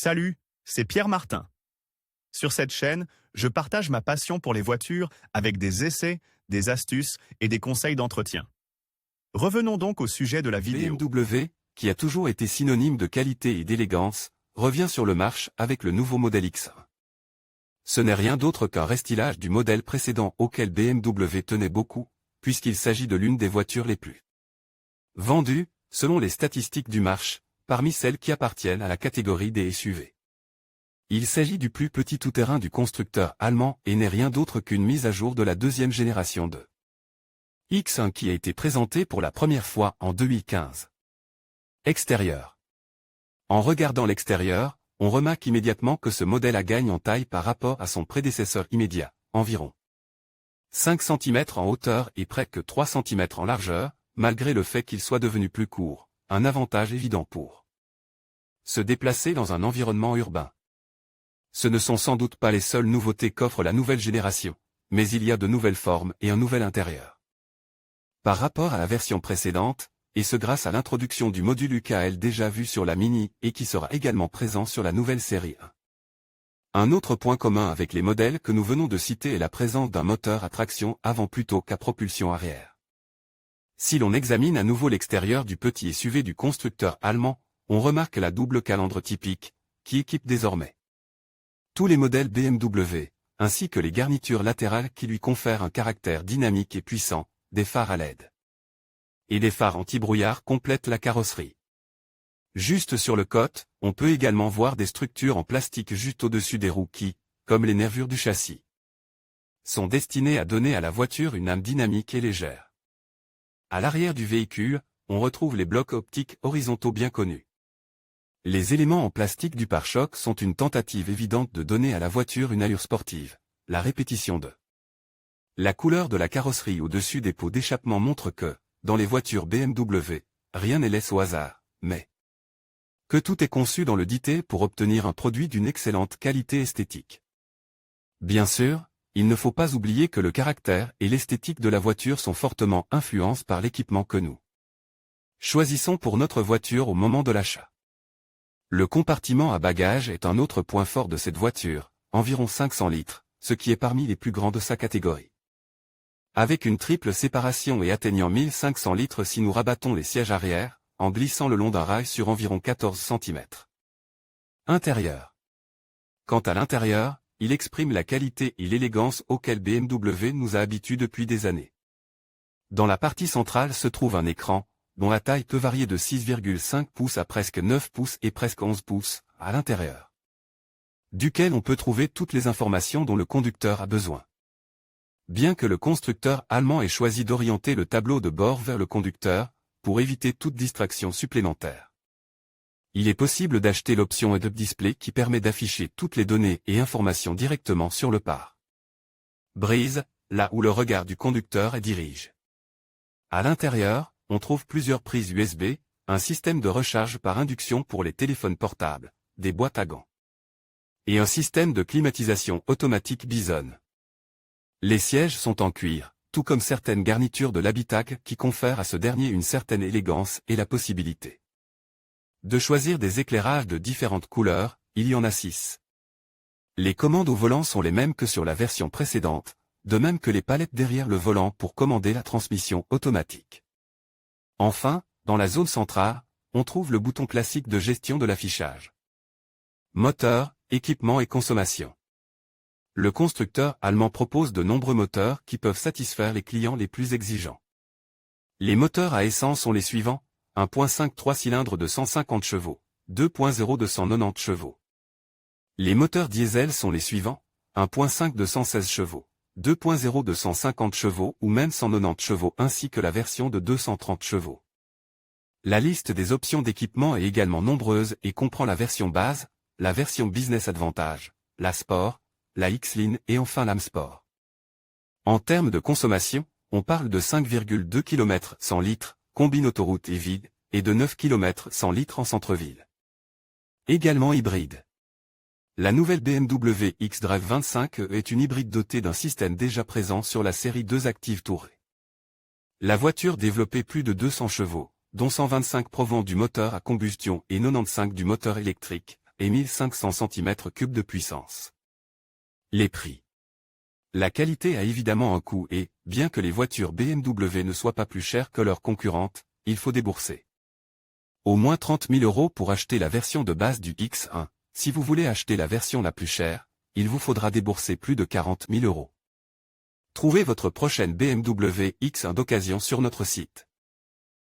Salut, c'est Pierre Martin. Sur cette chaîne, je partage ma passion pour les voitures avec des essais, des astuces et des conseils d'entretien. Revenons donc au sujet de la vidéo. BMW, qui a toujours été synonyme de qualité et d'élégance, revient sur le marché avec le nouveau modèle X1. Ce n'est rien d'autre qu'un restylage du modèle précédent auquel BMW tenait beaucoup, puisqu'il s'agit de l'une des voitures les plus vendues, selon les statistiques du marché, parmi celles qui appartiennent à la catégorie des SUV. Il s'agit du plus petit tout-terrain du constructeur allemand et n'est rien d'autre qu'une mise à jour de la deuxième génération de X1 qui a été présenté pour la première fois en 2015. Extérieur. En regardant l'extérieur, on remarque immédiatement que ce modèle a gagné en taille par rapport à son prédécesseur immédiat, environ 5 cm en hauteur et près que 3 cm en largeur, malgré le fait qu'il soit devenu plus court, un avantage évident pour se déplacer dans un environnement urbain. Ce ne sont sans doute pas les seules nouveautés qu'offre la nouvelle génération, mais il y a de nouvelles formes et un nouvel intérieur. Par rapport à la version précédente, et ce grâce à l'introduction du module UKL déjà vu sur la Mini et qui sera également présent sur la nouvelle série 1. Un autre point commun avec les modèles que nous venons de citer est la présence d'un moteur à traction avant plutôt qu'à propulsion arrière. Si l'on examine à nouveau l'extérieur du petit SUV du constructeur allemand, on remarque la double calandre typique, qui équipe désormais tous les modèles BMW, ainsi que les garnitures latérales qui lui confèrent un caractère dynamique et puissant, des phares à LED. Et des phares anti-brouillard complètent la carrosserie. Juste sur le côté, on peut également voir des structures en plastique juste au-dessus des roues qui, comme les nervures du châssis, sont destinées à donner à la voiture une âme dynamique et légère. À l'arrière du véhicule, on retrouve les blocs optiques horizontaux bien connus. Les éléments en plastique du pare-choc sont une tentative évidente de donner à la voiture une allure sportive, la répétition de la couleur de la carrosserie au-dessus des pots d'échappement montre que, dans les voitures BMW, rien n'est laissé au hasard, mais que tout est conçu dans le détail pour obtenir un produit d'une excellente qualité esthétique. Bien sûr, il ne faut pas oublier que le caractère et l'esthétique de la voiture sont fortement influencés par l'équipement que nous choisissons pour notre voiture au moment de l'achat. Le compartiment à bagages est un autre point fort de cette voiture, environ 500 litres, ce qui est parmi les plus grands de sa catégorie. Avec une triple séparation et atteignant 1500 litres si nous rabattons les sièges arrière, en glissant le long d'un rail sur environ 14 cm. Intérieur. Quant à l'intérieur, il exprime la qualité et l'élégance auxquelles BMW nous a habitués depuis des années. Dans la partie centrale se trouve un écran, dont la taille peut varier de 6,5 pouces à presque 9 pouces et presque 11 pouces, à l'intérieur, duquel on peut trouver toutes les informations dont le conducteur a besoin. Bien que le constructeur allemand ait choisi d'orienter le tableau de bord vers le conducteur, pour éviter toute distraction supplémentaire, il est possible d'acheter l'option Head-Up Display qui permet d'afficher toutes les données et informations directement sur le pare-brise, là où le regard du conducteur est dirigé. À l'intérieur, on trouve plusieurs prises USB, un système de recharge par induction pour les téléphones portables, des boîtes à gants, et un système de climatisation automatique Bison. Les sièges sont en cuir, tout comme certaines garnitures de l'habitacle qui confèrent à ce dernier une certaine élégance et la possibilité de choisir des éclairages de différentes couleurs, il y en a 6. Les commandes au volant sont les mêmes que sur la version précédente, de même que les palettes derrière le volant pour commander la transmission automatique. Enfin, dans la zone centrale, on trouve le bouton classique de gestion de l'affichage. Moteur, équipement et consommation. Le constructeur allemand propose de nombreux moteurs qui peuvent satisfaire les clients les plus exigeants. Les moteurs à essence sont les suivants, 1.5 3 cylindres de 150 chevaux, 2.0 de 190 chevaux. Les moteurs diesel sont les suivants, 1.5 de 116 chevaux, 2.0 de 150 chevaux ou même 190 chevaux ainsi que la version de 230 chevaux. La liste des options d'équipement est également nombreuse et comprend la version base, la version Business Advantage, la Sport, la X-Line et enfin l'Am Sport. En termes de consommation, on parle de 5,2 km 100 litres, combine autoroute et vide, et de 9 km 100 litres en centre-ville. Également hybride. La nouvelle BMW X-Drive 25 est une hybride dotée d'un système déjà présent sur la série 2 Active Tourer. La voiture développait plus de 200 chevaux, dont 125 provenant du moteur à combustion et 95 du moteur électrique, et 1500 cm3 de puissance. Les prix. La qualité a évidemment un coût et, bien que les voitures BMW ne soient pas plus chères que leurs concurrentes, il faut débourser au moins 30 000 € pour acheter la version de base du X1. Si vous voulez acheter la version la plus chère, il vous faudra débourser plus de 40 000 €. Trouvez votre prochaine BMW X1 d'occasion sur notre site.